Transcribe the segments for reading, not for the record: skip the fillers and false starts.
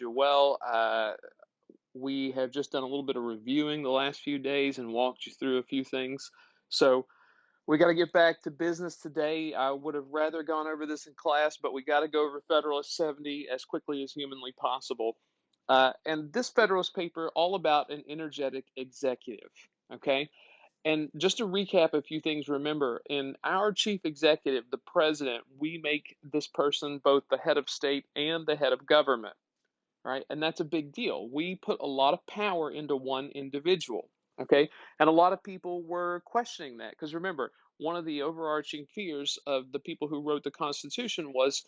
you well. We have just done a little bit of reviewing the last few days and walked you through a few things. So we got to get back to business today. I would have rather gone over this in class, but we got to go over Federalist 70 as quickly as humanly possible. And this Federalist paper, all about an energetic executive. Okay. And just to recap a few things, remember, in our chief executive, the president, we make this person both the head of state and the head of government, right? And that's a big deal. We put a lot of power into one individual, okay? And a lot of people were questioning that because remember, one of the overarching fears of the people who wrote the Constitution was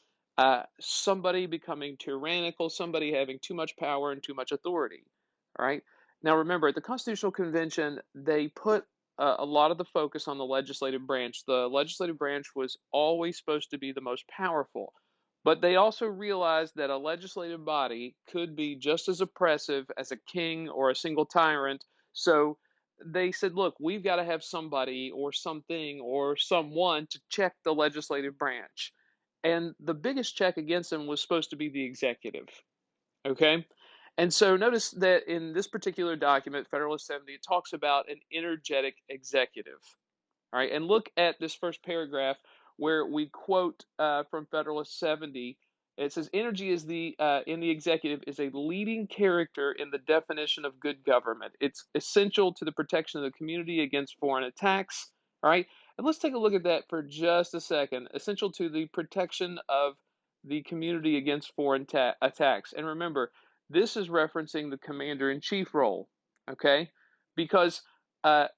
somebody becoming tyrannical, somebody having too much power and too much authority, all right? Now, remember, at the Constitutional Convention, they put a lot of the focus on the legislative branch. The legislative branch was always supposed to be the most powerful. But they also realized that a legislative body could be just as oppressive as a king or a single tyrant. So they said, look, we've got to have somebody or something or someone to check the legislative branch. And the biggest check against them was supposed to be the executive. Okay? And so notice that in this particular document, Federalist 70, it talks about an energetic executive. All right, and look at this first paragraph where we quote from Federalist 70. It says, "Energy is in the executive is a leading character in the definition of good government. It's essential to the protection of the community against foreign attacks." All right, and let's take a look at that for just a second. Essential to the protection of the community against foreign attacks. And remember, this is referencing the commander in chief role. Okay, because uh,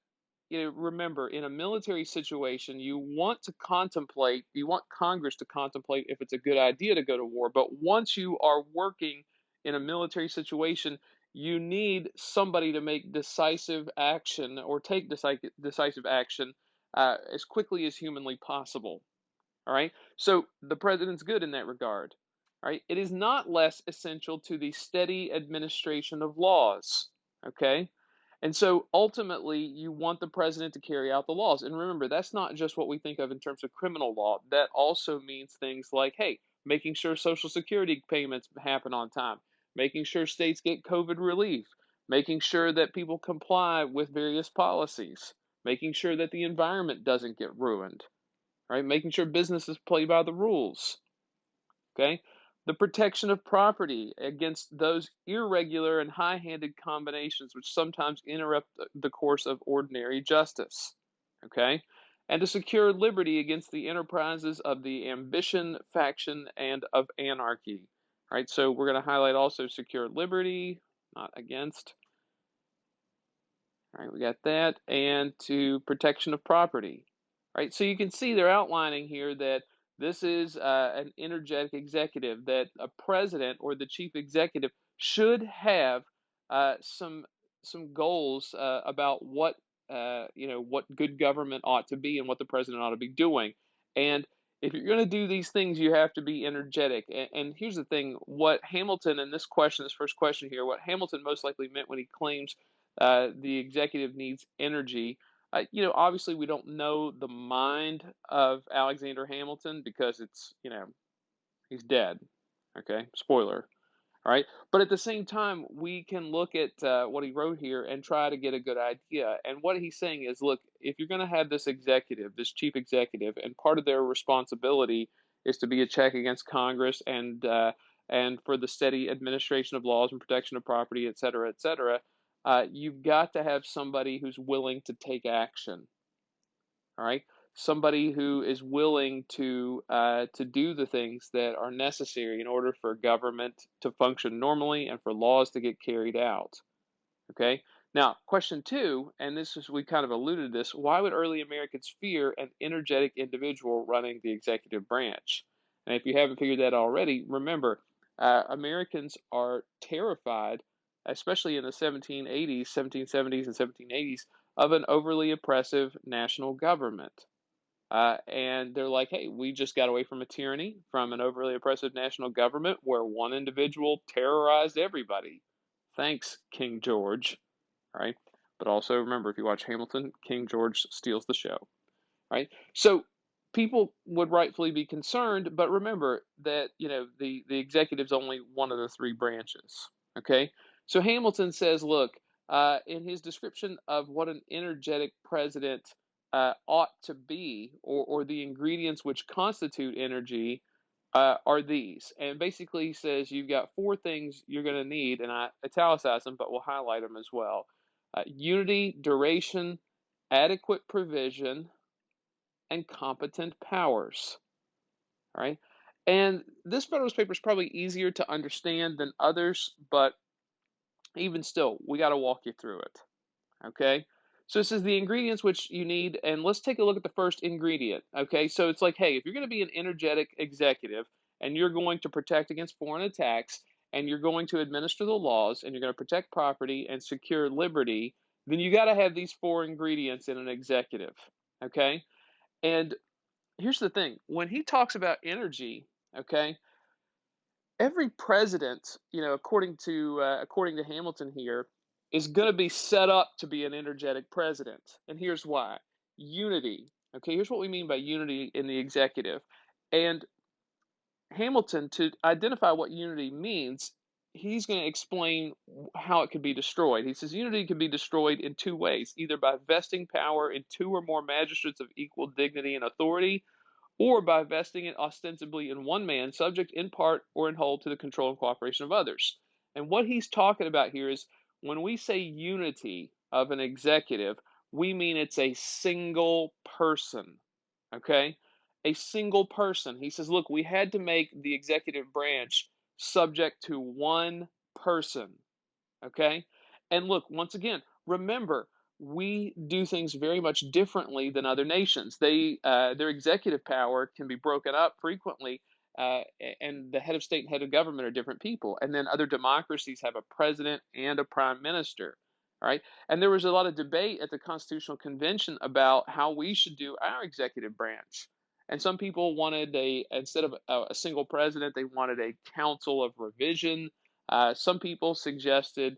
remember, in a military situation, you want Congress to contemplate if it's a good idea to go to war. But once you are working in a military situation, you need somebody to make decisive action or take decisive action as quickly as humanly possible. All right. So the president's good in that regard. All right. It is not less essential to the steady administration of laws. Okay. And so ultimately, you want the president to carry out the laws. And remember, that's not just what we think of in terms of criminal law. That also means things like, hey, making sure Social Security payments happen on time, making sure states get COVID relief, making sure that people comply with various policies, making sure that the environment doesn't get ruined, right? Making sure businesses play by the rules, okay? The protection of property against those irregular and high-handed combinations which sometimes interrupt the course of ordinary justice, okay? And to secure liberty against the enterprises of the ambition, faction, and of anarchy, right? So we're going to highlight also secure liberty, not against, all right, we got that, and to protection of property, right? So you can see they're outlining here that this is an energetic executive, that a president or the chief executive should have some goals about what good government ought to be and what the president ought to be doing. And if you're going to do these things, you have to be energetic. And here's the thing: what Hamilton in this first question here, what Hamilton most likely meant when he claims the executive needs energy. Obviously, we don't know the mind of Alexander Hamilton because he's dead. Okay, spoiler. All right, but at the same time, we can look at what he wrote here and try to get a good idea. And what he's saying is, look, if you're going to have this executive, this chief executive, and part of their responsibility is to be a check against Congress and for the steady administration of laws and protection of property, et cetera, you've got to have somebody who's willing to take action. All right, somebody who is willing to do the things that are necessary in order for government to function normally and for laws to get carried out. Okay. Now, question two, and this is we kind of alluded to this: why would early Americans fear an energetic individual running the executive branch? And if you haven't figured that already, remember, Americans are terrified, especially in the 1780s, 1770s, and 1780s, of an overly oppressive national government. And they're like, hey, we just got away from a tyranny, from an overly oppressive national government where one individual terrorized everybody. Thanks, King George. Right? But also remember, if you watch Hamilton, King George steals the show. Right? So people would rightfully be concerned, but remember that, the executive's only one of the three branches. Okay. So Hamilton says, look, in his description of what an energetic president ought to be, or the ingredients which constitute energy, are these. And basically, he says you've got four things you're going to need, and I italicize them, but we'll highlight them as well: unity, duration, adequate provision, and competent powers. All right. And this Federalist paper is probably easier to understand than others, but even still, we got to walk you through it. Okay. So this is the ingredients which you need, and let's take a look at the first ingredient. Okay. So it's like, hey, if you're going to be an energetic executive and you're going to protect against foreign attacks and you're going to administer the laws and you're going to protect property and secure liberty, then you got to have these four ingredients in an executive. Okay. And here's the thing, when he talks about energy, okay, every president, according to Hamilton here, is going to be set up to be an energetic president, and here's why: unity. Okay, here's what we mean by unity in the executive. And Hamilton, to identify what unity means, he's going to explain how it can be destroyed. He says unity can be destroyed in two ways: either by vesting power in two or more magistrates of equal dignity and authority, or by vesting it ostensibly in one man, subject in part or in whole to the control and cooperation of others. And what he's talking about here is, when we say unity of an executive, we mean it's a single person. Okay? A single person. He says, look, we had to make the executive branch subject to one person. Okay? And look, once again, remember, we do things very much differently than other nations. Their executive power can be broken up frequently, and the head of state and head of government are different people. And then other democracies have a president and a prime minister. All right. And there was a lot of debate at the Constitutional Convention about how we should do our executive branch. And some people wanted instead of a single president, they wanted a council of revision. Some people suggested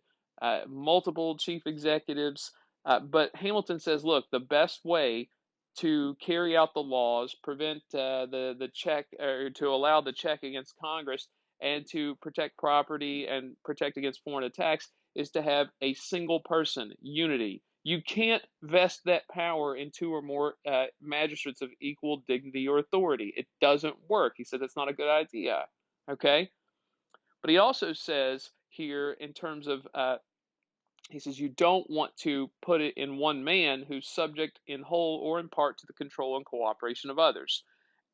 multiple chief executives, but Hamilton says, look, the best way to carry out the laws, prevent the check, or to allow the check against Congress, and to protect property and protect against foreign attacks, is to have a single person, unity. You can't vest that power in two or more magistrates of equal dignity or authority. It doesn't work. He said that's not a good idea. Okay? But he also says here, in terms of, he says, you don't want to put it in one man who's subject in whole or in part to the control and cooperation of others.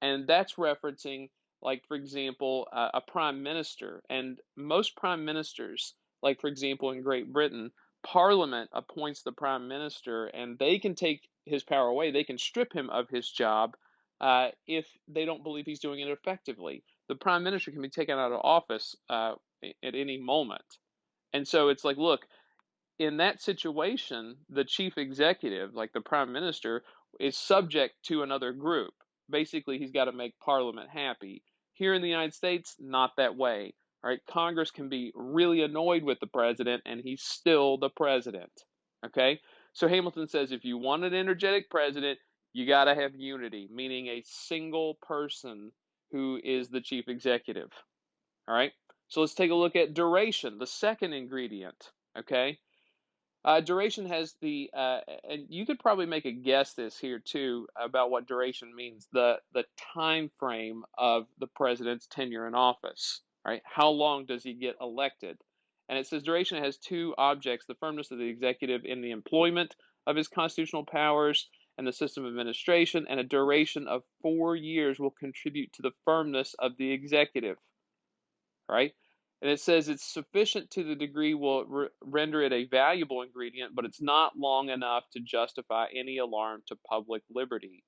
And that's referencing, like, for example, a prime minister. And most prime ministers, like, for example, in Great Britain, Parliament appoints the prime minister, and they can take his power away. They can strip him of his job if they don't believe he's doing it effectively. The prime minister can be taken out of office at any moment. And so it's like, look, in that situation, the chief executive, like the prime minister, is subject to another group. Basically, he's got to make Parliament happy. Here in the United States, not that way. All right, Congress can be really annoyed with the president, and he's still the president. Okay, so Hamilton says if you want an energetic president, you got to have unity, meaning a single person who is the chief executive. All right, so let's take a look at duration, the second ingredient. Okay, duration has and you could probably make a guess this here too about what duration means. The time frame of the president's tenure in office, right? How long does he get elected? And it says duration has two objects: the firmness of the executive in the employment of his constitutional powers and the system of administration, and a duration of 4 years will contribute to the firmness of the executive, right? And it says it's sufficient to the degree will render it a valuable ingredient, but it's not long enough to justify any alarm to public liberty.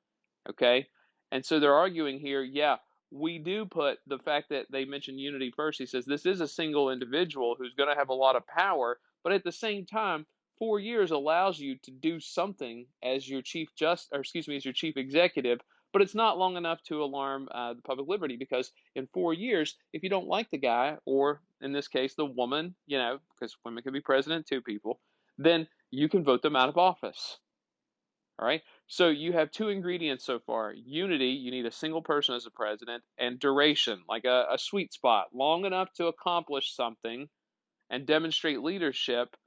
Okay? And so they're arguing here, yeah, we do put the fact that they mention unity first. He says this is a single individual who's going to have a lot of power, but at the same time, 4 years allows you to do something as your as your chief executive, but it's not long enough to alarm the public liberty, because in 4 years, if you don't like the guy, or in this case, the woman, because women can be president too, people, then you can vote them out of office. All right. So you have two ingredients so far: unity, you need a single person as a president, and duration, like a sweet spot, long enough to accomplish something and demonstrate leadership,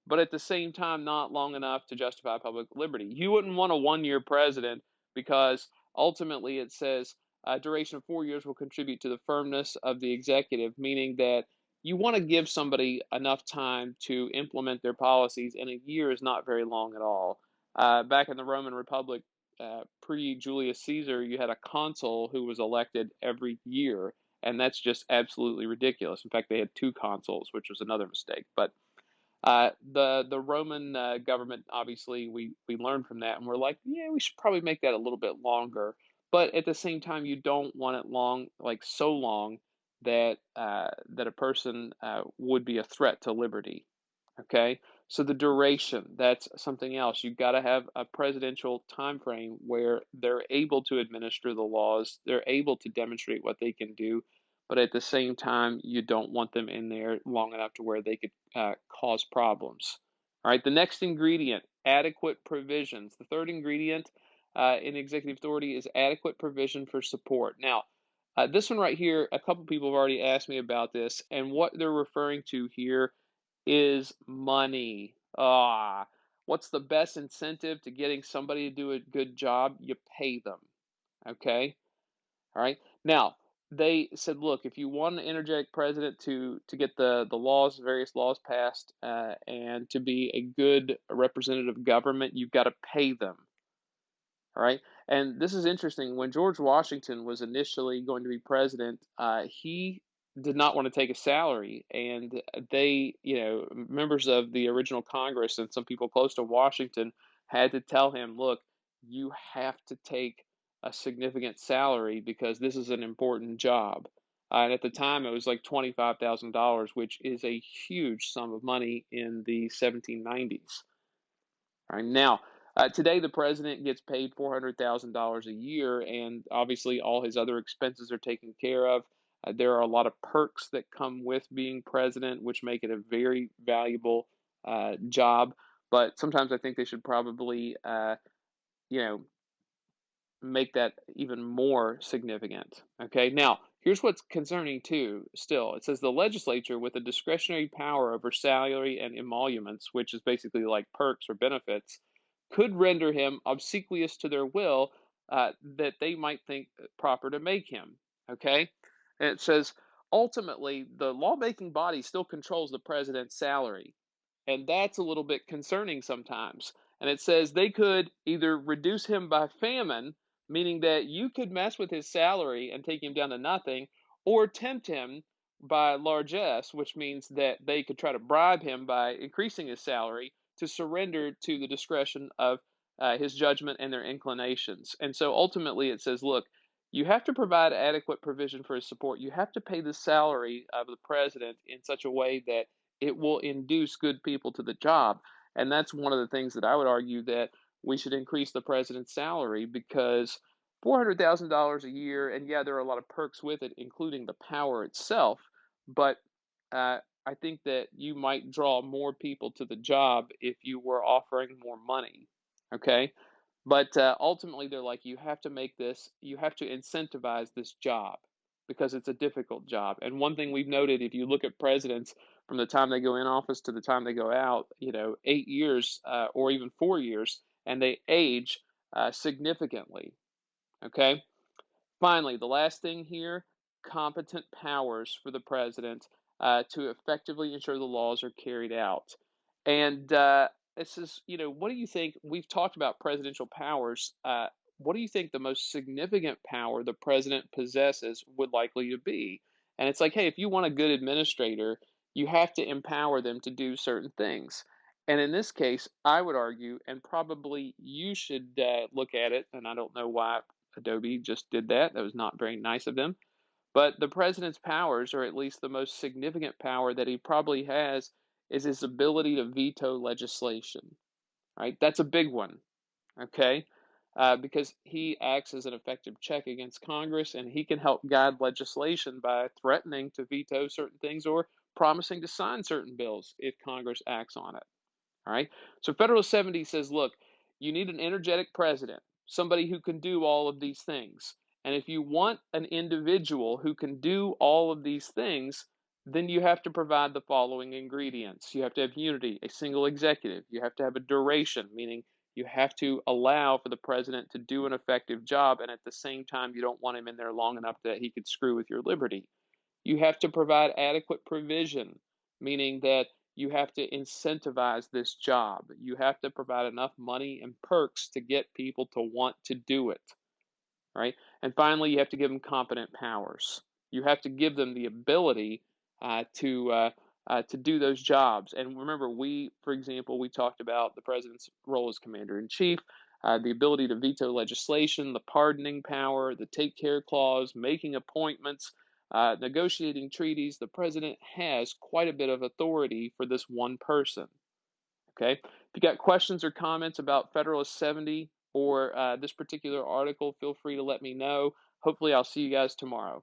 but at the same time, not long enough to justify public liberty. You wouldn't want a 1 year president because ultimately it says a duration of 4 years will contribute to the firmness of the executive, meaning that you want to give somebody enough time to implement their policies, and a year is not very long at all. Back in the Roman Republic, pre Julius Caesar, you had a consul who was elected every year, and that's just absolutely ridiculous. In fact, they had two consuls, which was another mistake. But the Roman government, obviously, we learned from that, and we're like, yeah, we should probably make that a little bit longer. But at the same time, you don't want it long, like so long that that a person would be a threat to liberty. Okay, so the duration, that's something else. You've got to have a presidential time frame where they're able to administer the laws, they're able to demonstrate what they can do, but at the same time, you don't want them in there long enough to where they could cause problems. All right, the next ingredient, adequate provisions. The third ingredient in executive authority is adequate provision for support. Now, this one right here, a couple people have already asked me about this, and what they're referring to here is money. What's the best incentive to getting somebody to do a good job? You pay them. Okay? All right. Now, they said, look, if you want an energetic president to get the laws, various laws passed, and to be a good representative government, you've got to pay them. All right. And this is interesting. When George Washington was initially going to be president, he did not want to take a salary. And they, members of the original Congress and some people close to Washington had to tell him, look, you have to take a significant salary because this is an important job. And at the time, it was like $25,000, which is a huge sum of money in the 1790s. All right, now, today the president gets paid $400,000 a year, and obviously all his other expenses are taken care of. There are a lot of perks that come with being president, which make it a very valuable job. But sometimes I think they should probably, you know, make that even more significant. Okay, now here's what's concerning too. Still, it says the legislature, with a discretionary power over salary and emoluments, which is basically like perks or benefits, could render him obsequious to their will that they might think proper to make him. Okay, and it says ultimately the lawmaking body still controls the president's salary, and that's a little bit concerning sometimes. And it says they could either reduce him by famine, meaning that you could mess with his salary and take him down to nothing, or tempt him by largesse, which means that they could try to bribe him by increasing his salary to surrender to the discretion of his judgment and their inclinations. And so ultimately it says, look, you have to provide adequate provision for his support. You have to pay the salary of the president in such a way that it will induce good people to the job. And that's one of the things that I would argue that we should increase the president's salary because $400,000 a year, and yeah, there are a lot of perks with it, including the power itself. But I think that you might draw more people to the job if you were offering more money. Okay. But ultimately, they're like, you have to make this, you have to incentivize this job because it's a difficult job. And one thing we've noted, if you look at presidents from the time they go in office to the time they go out, 8 years or even 4 years, and they age significantly. Okay. Finally, the last thing here, competent powers for the president to effectively ensure the laws are carried out. And this is, what do you think? We've talked about presidential powers. What do you think the most significant power the president possesses would likely to be? And it's like, hey, if you want a good administrator, you have to empower them to do certain things. And in this case, I would argue, and probably you should look at it, and I don't know why Adobe just did that. That was not very nice of them. But the president's powers, or at least the most significant power that he probably has, is his ability to veto legislation. Right? That's a big one. Okay? Because he acts as an effective check against Congress and he can help guide legislation by threatening to veto certain things or promising to sign certain bills if Congress acts on it. All right. So Federalist 70 says, look, You need an energetic president, somebody who can do all of these things. And if you want an individual who can do all of these things, then you have to provide the following ingredients. You have to have unity, a single executive. You have to have a duration, meaning you have to allow for the president to do an effective job, and at the same time, you don't want him in there long enough that he could screw with your liberty. You have to provide adequate provision, meaning that you have to incentivize this job. You have to provide enough money and perks to get people to want to do it, right? And finally, you have to give them competent powers. You have to give them the ability to do those jobs. And remember, for example, we talked about the president's role as commander in chief, the ability to veto legislation, the pardoning power, the take care clause, making appointments, negotiating treaties. The president has quite a bit of authority for this one person. Okay. If you got questions or comments about Federalist 70 or this particular article, feel free to let me know. Hopefully, I'll see you guys tomorrow.